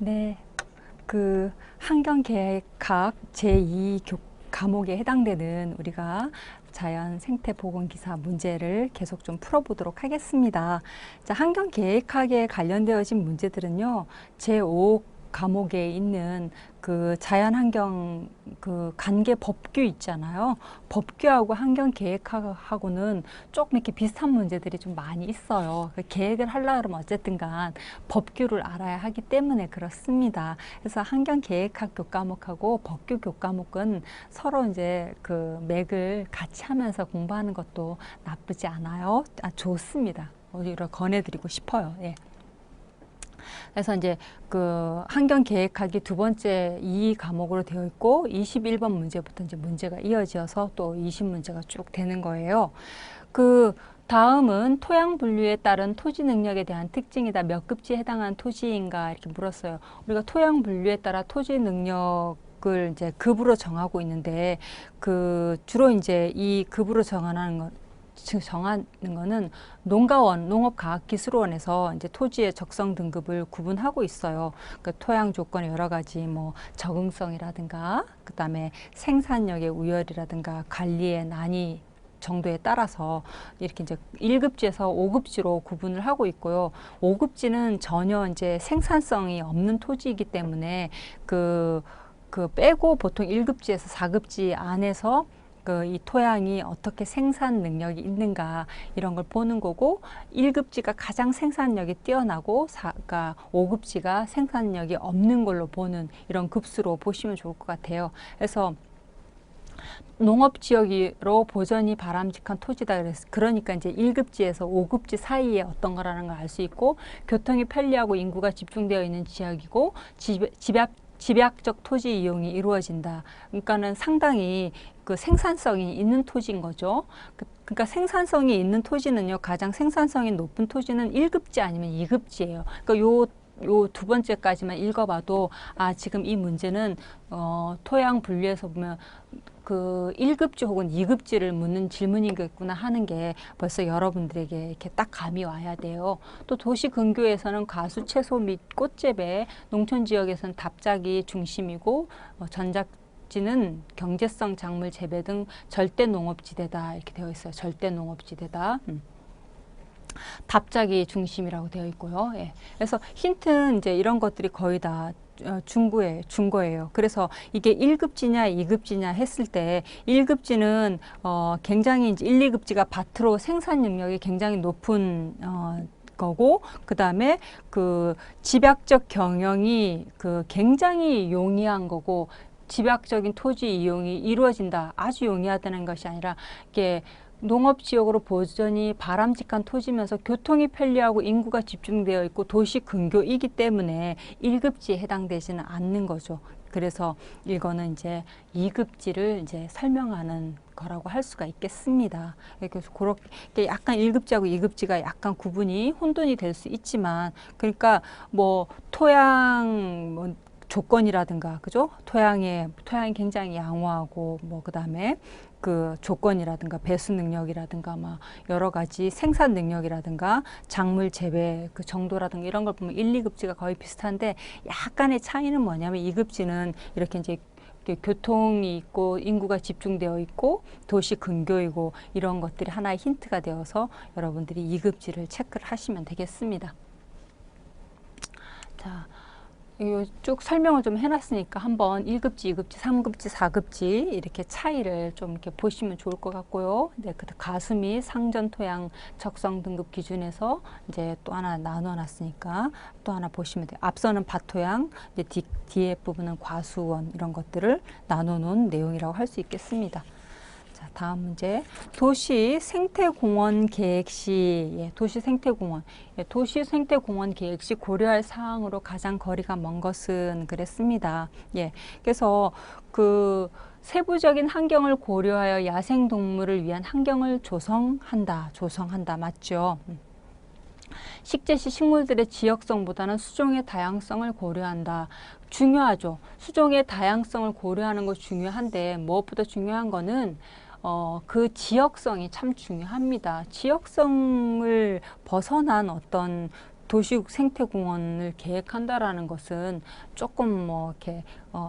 네, 그 환경계획학 제2 과목에 해당되는 우리가 자연 생태 보건 기사 문제를 계속 좀 풀어보도록 하겠습니다. 자, 환경계획학에 관련되어진 문제들은요, 제5 과목에 있는 그 자연환경 그 관계 법규 있잖아요. 법규하고 환경계획학하고는 조금 이렇게 비슷한 문제들이 좀 많이 있어요. 그 계획을 하려고 그러면 어쨌든 간 법규를 알아야 하기 때문에 그렇습니다. 그래서 환경계획학 교과목하고 법규 교과목은 서로 이제 그 맥을 같이 하면서 공부하는 것도 나쁘지 않아요. 좋습니다. 오히려 권해드리고 싶어요. 예. 그래서 이제 그 환경계획학이 두 번째 이 과목으로 되어 있고 21번 문제부터 이제 문제가 이어져서 또 20문제가 쭉 되는 거예요. 그 다음은 토양 분류에 따른 토지 능력에 대한 특징이다. 몇 급지에 해당하는 토지인가 이렇게 물었어요. 우리가 토양 분류에 따라 토지 능력을 이제 급으로 정하고 있는데 그 주로 이제 이 급으로 정하는 거는 농가원, 농업과학기술원에서 이제 토지의 적성 등급을 구분하고 있어요. 그 토양 조건의 여러 가지 뭐 적응성이라든가, 그 다음에 생산력의 우열이라든가, 관리의 난이 정도에 따라서 이렇게 이제 1급지에서 5급지로 구분을 하고 있고요. 5급지는 전혀 이제 생산성이 없는 토지이기 때문에 그 빼고 보통 1급지에서 4급지 안에서 이 토양이 어떻게 생산 능력이 있는가 이런 걸 보는 거고 1급지가 가장 생산력이 뛰어나고 5급지가 생산력이 없는 걸로 보는 이런 급수로 보시면 좋을 것 같아요. 그래서 농업지역으로 보전이 바람직한 토지다. 그러니까 이제 1급지에서 5급지 사이에 어떤 거라는 걸 알 수 있고 교통이 편리하고 인구가 집중되어 있는 지역이고 집약적 토지 이용이 이루어진다. 그러니까는 상당히 그 생산성이 있는 토지인 거죠. 그러니까 생산성이 있는 토지는요, 가장 생산성이 높은 토지는 1급지 아니면 2급지예요. 그러니까 요 두 번째까지만 읽어봐도 지금 이 문제는 토양 분류에서 보면 그 1급지 혹은 2급지를 묻는 질문이겠구나 하는 게 벌써 여러분들에게 이렇게 딱 감이 와야 돼요. 또 도시 근교에서는 과수, 채소 및 꽃재배, 농촌 지역에서는 답작이 중심이고 전작지는 경제성 작물 재배 등 절대 농업지대다 이렇게 되어 있어요. 절대 농업지대다. 답작이 중심이라고 되어 있고요. 예. 그래서 힌트는 이제 이런 것들이 거의 다 중거예요. 그래서 이게 1급지냐 2급지냐 했을 때 1급지는 굉장히 이제 1, 2급지가 밭으로 생산 능력이 굉장히 높은 거고 그 다음에 그 집약적 경영이 그 굉장히 용이한 거고 집약적인 토지 이용이 이루어진다. 아주 용이하다는 것이 아니라 이게 농업지역으로 보전이 바람직한 토지면서 교통이 편리하고 인구가 집중되어 있고 도시 근교이기 때문에 1급지에 해당되지는 않는 거죠. 그래서 이거는 이제 2급지를 이제 설명하는 거라고 할 수가 있겠습니다. 그래서 그렇게 약간 1급지하고 2급지가 약간 구분이 혼돈이 될 수 있지만 그러니까 뭐 토양 뭐 조건이라든가 그죠? 토양이 굉장히 양호하고 뭐 그다음에 그 조건이라든가 배수 능력이라든가 막 여러 가지 생산 능력이라든가 작물 재배 그 정도라든가 이런 걸 보면 1, 2급지가 거의 비슷한데 약간의 차이는 뭐냐면 2급지는 이렇게 이제 교통이 있고 인구가 집중되어 있고 도시 근교이고 이런 것들이 하나의 힌트가 되어서 여러분들이 2급지를 체크를 하시면 되겠습니다. 자. 쭉 설명을 좀 해놨으니까 한번 1급지, 2급지, 3급지, 4급지 이렇게 차이를 좀 이렇게 보시면 좋을 것 같고요. 네, 그 가수 및 상전 토양 적성 등급 기준에서 이제 또 하나 나눠놨으니까 또 하나 보시면 돼요. 앞서는 밭토양, 이제 뒤에 부분은 과수원 이런 것들을 나눠놓은 내용이라고 할 수 있겠습니다. 자, 다음 문제. 도시 생태공원 계획 시, 도시 생태공원. 도시 생태공원 계획 시 고려할 사항으로 가장 거리가 먼 것은 그랬습니다. 그래서 그 세부적인 환경을 고려하여 야생동물을 위한 환경을 조성한다. 맞죠? 식재시 식물들의 지역성보다는 수종의 다양성을 고려한다. 중요하죠. 수종의 다양성을 고려하는 거 중요한데 무엇보다 중요한 거는 그 지역성이 참 중요합니다. 지역성을 벗어난 어떤 도시국 생태공원을 계획한다라는 것은 조금 뭐 이렇게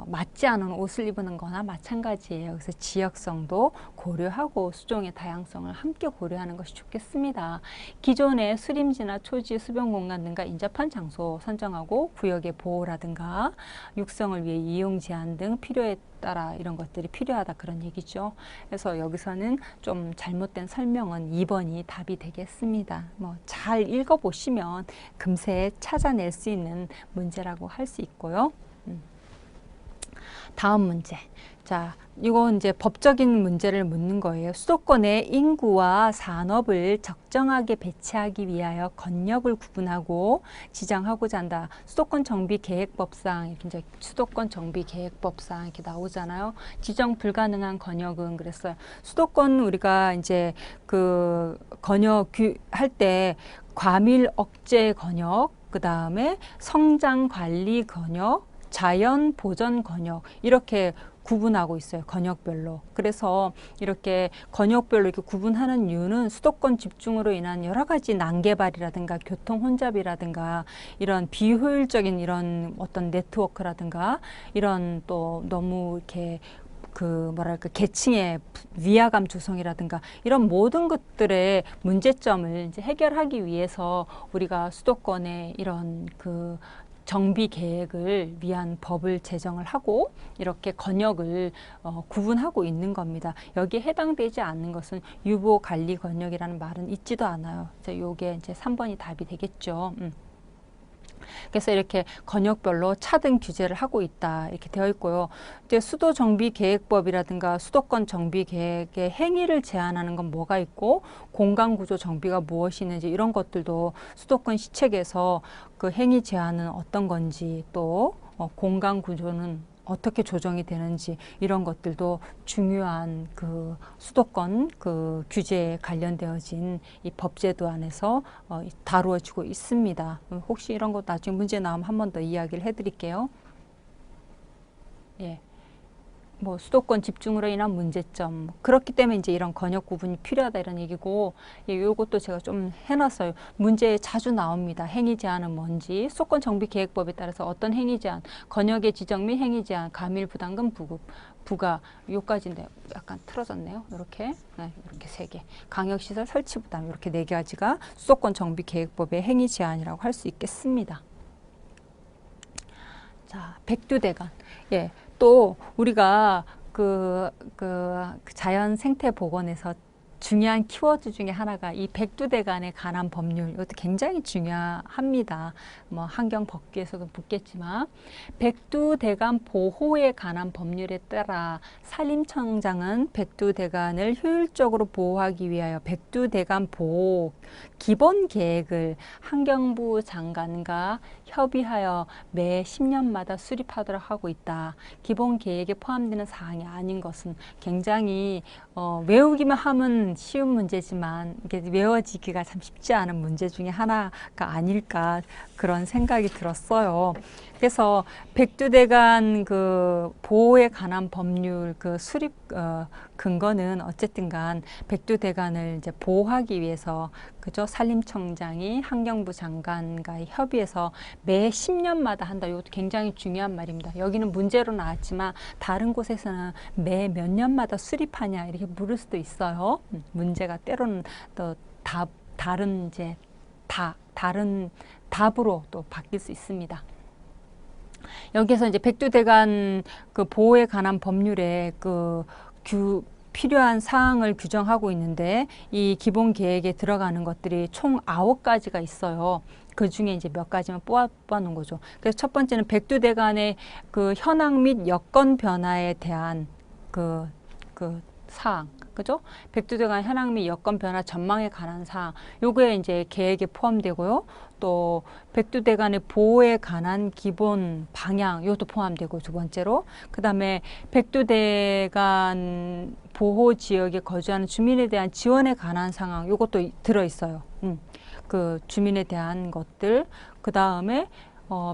맞지 않은 옷을 입는 거나 마찬가지예요. 그래서 지역성도 고려하고 수종의 다양성을 함께 고려하는 것이 좋겠습니다. 기존의 수림지나 초지, 수변 공간 등과 인접한 장소 선정하고 구역의 보호라든가 육성을 위해 이용 제한 등 필요에 따라 이런 것들이 필요하다 그런 얘기죠. 그래서 여기서는 좀 잘못된 설명은 2번이 답이 되겠습니다. 뭐 잘 읽어보시면 금세 찾아낼 수 있는 문제라고 할 수 있고요. 다음 문제. 자, 이거 이제 법적인 문제를 묻는 거예요. 수도권의 인구와 산업을 적정하게 배치하기 위하여 권역을 구분하고 지정하고자 한다. 수도권 정비 계획법상 이렇게 이제 수도권 정비 계획법상 이렇게 나오잖아요. 지정 불가능한 권역은 그랬어요. 수도권 우리가 이제 그 권역 할 때 과밀 억제 권역, 그 다음에 성장 관리 권역, 자연 보전 권역 이렇게 구분하고 있어요. 권역별로. 그래서 이렇게 권역별로 이렇게 구분하는 이유는 수도권 집중으로 인한 여러 가지 난개발이라든가 교통 혼잡이라든가 이런 비효율적인 이런 어떤 네트워크라든가 이런 또 너무 이렇게 그 뭐랄까 계층의 위화감 조성이라든가 이런 모든 것들의 문제점을 이제 해결하기 위해서 우리가 수도권의 이런 그 정비 계획을 위한 법을 제정을 하고 이렇게 권역을 구분하고 있는 겁니다. 여기에 해당되지 않는 것은 유보 관리 권역이라는 말은 있지도 않아요. 요게 이제 3번이 답이 되겠죠. 그래서 이렇게 권역별로 차등 규제를 하고 있다 이렇게 되어 있고요. 이제 수도정비계획법이라든가 수도권 정비계획의 행위를 제한하는 건 뭐가 있고 공간구조 정비가 무엇이 있는지 이런 것들도 수도권 시책에서 그 행위 제한은 어떤 건지 또 공간구조는 어떻게 조정이 되는지 이런 것들도 중요한 그 수도권 그 규제에 관련되어진 이 법제도 안에서 다루어지고 있습니다. 혹시 이런 것 나중에 문제 나오면 한 번 더 이야기를 해드릴게요. 예. 뭐 수도권 집중으로 인한 문제점 그렇기 때문에 이제 이런 권역 구분이 필요하다 이런 얘기고 예, 요것도 제가 좀 해놨어요. 문제에 자주 나옵니다. 행위 제한은 뭔지 수도권 정비 계획법에 따라서 어떤 행위 제한 권역의 지정 및 행위 제한 가밀 부담금 부과 요까지인데 약간 틀어졌네요. 이렇게 네, 이렇게 3개 강역시설 설치 부담 이렇게 4가지가 수도권 정비 계획법의 행위 제한이라고 할 수 있겠습니다. 자, 백두대간 예. 또 우리가 그 자연 생태 복원에서 중요한 키워드 중에 하나가 이 백두대간에 관한 법률 이것도 굉장히 중요합니다. 뭐 환경법규에서도 묻겠지만 백두대간 보호에 관한 법률에 따라 산림청장은 백두대간을 효율적으로 보호하기 위하여 백두대간 보호 기본 계획을 환경부 장관과 협의하여 매 10년마다 수립하도록 하고 있다. 기본 계획에 포함되는 사항이 아닌 것은 굉장히 외우기만 하면 쉬운 문제지만 이게 외워지기가 참 쉽지 않은 문제 중에 하나가 아닐까 그런 생각이 들었어요. 그래서 백두대간 그 보호에 관한 법률 그 수립 근거는 어쨌든간 백두대간을 이제 보호하기 위해서 그죠 산림청장이 환경부 장관과 협의해서 매 10년마다 한다. 이것도 굉장히 중요한 말입니다. 여기는 문제로 나왔지만 다른 곳에서는 매 몇 년마다 수립하냐 이렇게 물을 수도 있어요. 문제가 때로는 또 다른 이제 다른 답으로 또 바뀔 수 있습니다. 여기서 이제 백두대간 그 보호에 관한 법률에 그 필요한 사항을 규정하고 있는데 이 기본 계획에 들어가는 것들이 총 9가지가 있어요. 그 중에 이제 몇 가지만 뽑아 놓은 거죠. 그래서 첫 번째는 백두대간의 그 현황 및 여건 변화에 대한 그 사항. 그죠? 백두대간 현황 및 여건 변화 전망에 관한 사항. 요거에 이제 계획에 포함되고요. 또 백두대간의 보호에 관한 기본 방향 이것도 포함되고 두 번째로 그다음에 백두대간 보호 지역에 거주하는 주민에 대한 지원에 관한 상황 이것도 들어 있어요. 그 주민에 대한 것들 그다음에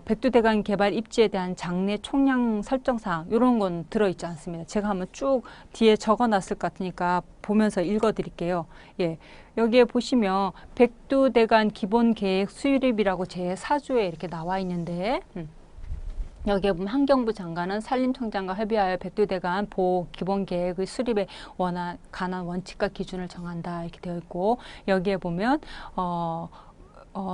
백두대간 개발 입지에 대한 장내 총량 설정 사항 이런 건 들어있지 않습니다. 제가 한번 쭉 뒤에 적어놨을 것 같으니까 보면서 읽어드릴게요. 예, 여기에 보시면 백두대간 기본계획 수립이라고 제4조에 이렇게 나와 있는데 여기에 보면 환경부 장관은 산림청장과 협의하여 백두대간 보호 기본계획의 수립에 관한 원칙과 기준을 정한다 이렇게 되어 있고 여기에 보면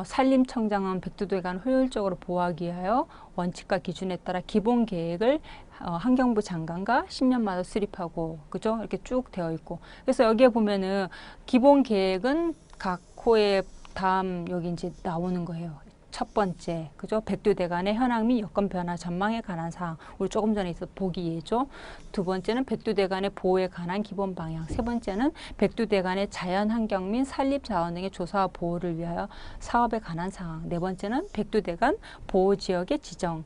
산림청장은 백두대간 효율적으로 보호하기 위하여 원칙과 기준에 따라 기본계획을 환경부 장관과 10년마다 수립하고 그죠? 이렇게 쭉 되어 있고 그래서 여기에 보면은 기본계획은 각 호의 다음 여기 이제 나오는 거예요. 첫 번째, 그죠? 백두대간의 현황 및 여건 변화 전망에 관한 사항. 우리 조금 전에 있었 보기 예죠. 두 번째는 백두대간의 보호에 관한 기본 방향. 세 번째는 백두대간의 자연 환경 및 산림 자원 등의 조사와 보호를 위하여 사업에 관한 사항. 네 번째는 백두대간 보호 지역의 지정,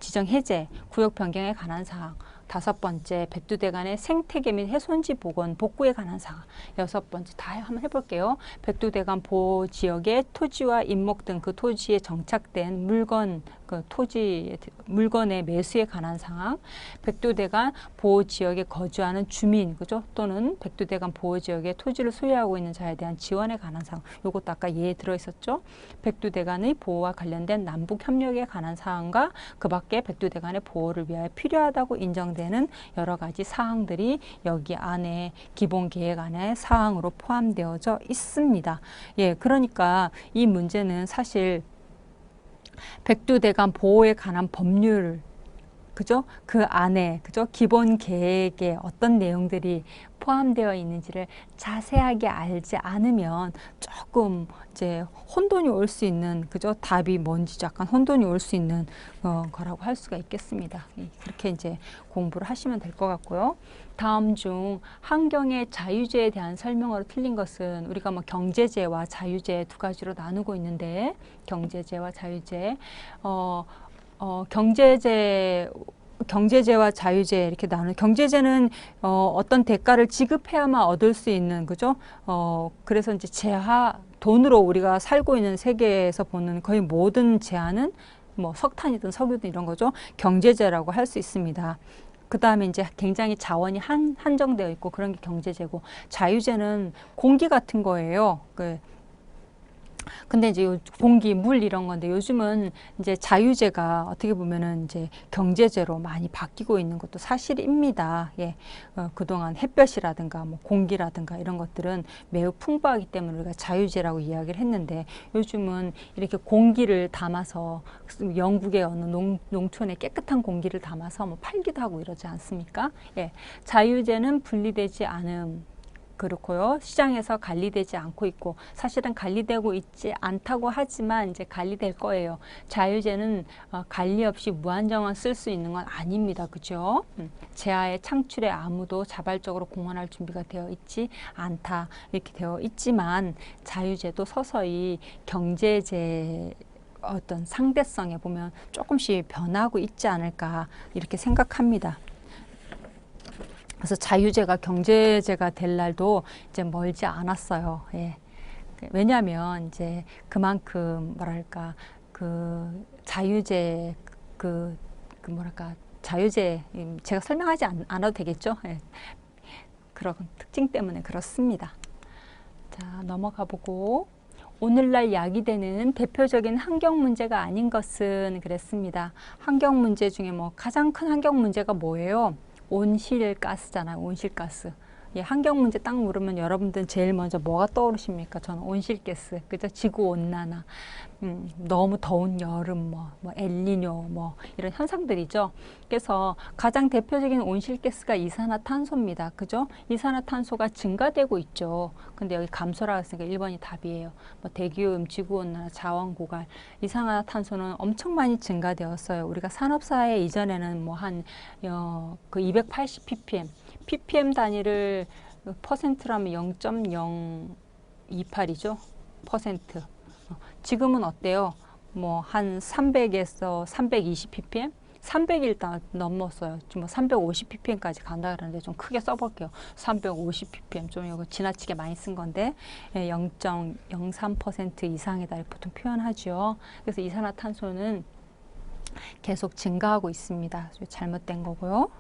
지정 해제, 구역 변경에 관한 사항. 다섯 번째, 백두대간의 생태계 및 훼손지 복원, 복구에 관한 사항. 여섯 번째, 다 한번 해볼게요. 백두대간 보호 지역의 토지와 인목 등 그 토지에 정착된 물건, 그 토지 물건의 매수에 관한 사항. 백두대간 보호 지역에 거주하는 주민, 그죠? 또는 백두대간 보호 지역에 토지를 소유하고 있는 자에 대한 지원에 관한 사항. 요것도 아까 예에 들어 있었죠. 백두대간의 보호와 관련된 남북 협력에 관한 사항과 그 밖에 백두대간의 보호를 위하여 필요하다고 인정되는 여러 가지 사항들이 여기 안에 기본 계획 안에 사항으로 포함되어져 있습니다. 예, 그러니까 이 문제는 사실 백두대간 보호에 관한 법률 그죠? 그 안에 그죠? 기본 계획에 어떤 내용들이 포함되어 있는지를 자세하게 알지 않으면 조금 이제 혼돈이 올 수 있는 그죠? 답이 뭔지 약간 혼돈이 올 수 있는 거라고 할 수가 있겠습니다. 그렇게 이제 공부를 하시면 될 것 같고요. 다음 중 환경의 자유재에 대한 설명으로 틀린 것은 우리가 뭐 경제재와 자유재 두 가지로 나누고 있는데 경제재와 자유재 경제재와 자유재 이렇게 경제재는 어떤 대가를 지급해야만 얻을 수 있는 그죠? 그래서 이제 돈으로 우리가 살고 있는 세계에서 보는 거의 모든 재화는 뭐 석탄이든 석유든 이런 거죠. 경제재라고 할 수 있습니다. 그 다음에 이제 굉장히 자원이 한정되어 있고 그런 게 경제재고 자유재는 공기 같은 거예요. 근데 이제 공기, 물 이런 건데 요즘은 이제 자유재가 어떻게 보면은 이제 경제재로 많이 바뀌고 있는 것도 사실입니다. 예, 그동안 햇볕이라든가 뭐 공기라든가 이런 것들은 매우 풍부하기 때문에 우리가 자유재라고 이야기를 했는데 요즘은 이렇게 공기를 담아서 영국의 어느 농촌에 깨끗한 공기를 담아서 뭐 팔기도 하고 이러지 않습니까? 예, 자유재는 분리되지 않음. 그렇고요. 시장에서 관리되지 않고 있고 사실은 관리되고 있지 않다고 하지만 이제 관리될 거예요. 자유재는 관리 없이 무한정원 쓸 수 있는 건 아닙니다. 그죠? 재화의 창출에 아무도 자발적으로 공헌할 준비가 되어 있지 않다. 이렇게 되어 있지만 자유재도 서서히 경제재 어떤 상대성에 보면 조금씩 변하고 있지 않을까 이렇게 생각합니다. 그래서 자유재가 경제재가 될 날도 이제 멀지 않았어요. 예. 왜냐하면 이제 그만큼 뭐랄까 그 자유재 자유재 제가 설명하지 않아도 되겠죠. 예. 그런 특징 때문에 그렇습니다. 자, 넘어가 보고 오늘날 야기되는 대표적인 환경 문제가 아닌 것은 그랬습니다. 환경 문제 중에 뭐 가장 큰 환경 문제가 뭐예요? 온실가스잖아요. 온실가스. 예, 환경 문제 딱 물으면 여러분들은 제일 먼저 뭐가 떠오르십니까? 저는 온실가스, 그죠? 지구 온난화, 너무 더운 여름, 뭐 엘니뇨, 뭐 이런 현상들이죠. 그래서 가장 대표적인 온실가스가 이산화탄소입니다. 그죠? 이산화탄소가 증가되고 있죠. 근데 여기 감소라고 했으니까 1번이 답이에요. 뭐 대기오염, 지구 온난화, 자원 고갈, 이산화탄소는 엄청 많이 증가되었어요. 우리가 산업사회 이전에는 뭐 한 그 280 ppm ppm 단위를 퍼센트라면 0.028이죠. 퍼센트. 지금은 어때요? 뭐 한 300에서 320 ppm? 300이 일단 넘었어요. 지금 뭐 350ppm까지 간다 그러는데 좀 크게 써볼게요. 350ppm 좀 이거 지나치게 많이 쓴 건데 0.03% 이상이다 보통 표현하죠. 그래서 이산화탄소는 계속 증가하고 있습니다. 잘못된 거고요.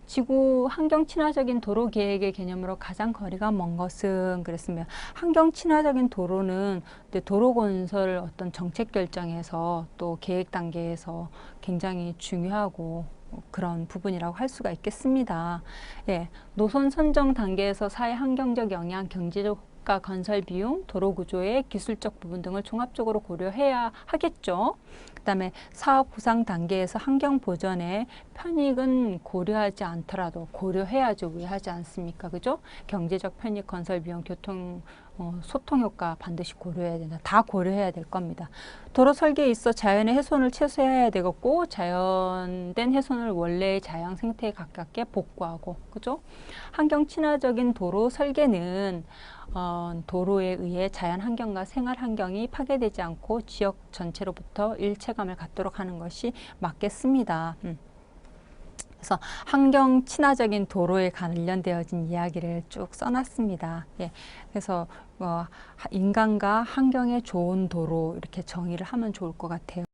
지구 환경 친화적인 도로 계획의 개념으로 가장 거리가 먼 것은 그랬으면 환경 친화적인 도로는 도로 건설 어떤 정책 결정에서 또 계획 단계에서 굉장히 중요하고 그런 부분이라고 할 수가 있겠습니다. 예, 노선 선정 단계에서 사회 환경적 영향, 경제적 효과, 건설 비용, 도로 구조의 기술적 부분 등을 종합적으로 고려해야 하겠죠. 그다음에 사업 구상 단계에서 환경 보전의 편익은 고려하지 않더라도 고려해야죠. 왜 하지 않습니까? 그죠? 경제적 편익, 건설 비용, 교통, 소통 효과 반드시 고려해야 된다. 다 고려해야 될 겁니다. 도로 설계에 있어 자연의 훼손을 최소화해야 되겠고 자연된 훼손을 원래의 자연 생태에 가깝게 복구하고 그죠? 환경 친화적인 도로 설계는 도로에 의해 자연 환경과 생활 환경이 파괴되지 않고 지역 전체로부터 일체감을 갖도록 하는 것이 맞겠습니다. 그래서 환경 친화적인 도로에 관련되어진 이야기를 쭉 써놨습니다. 예, 그래서 인간과 환경에 좋은 도로 이렇게 정의를 하면 좋을 것 같아요.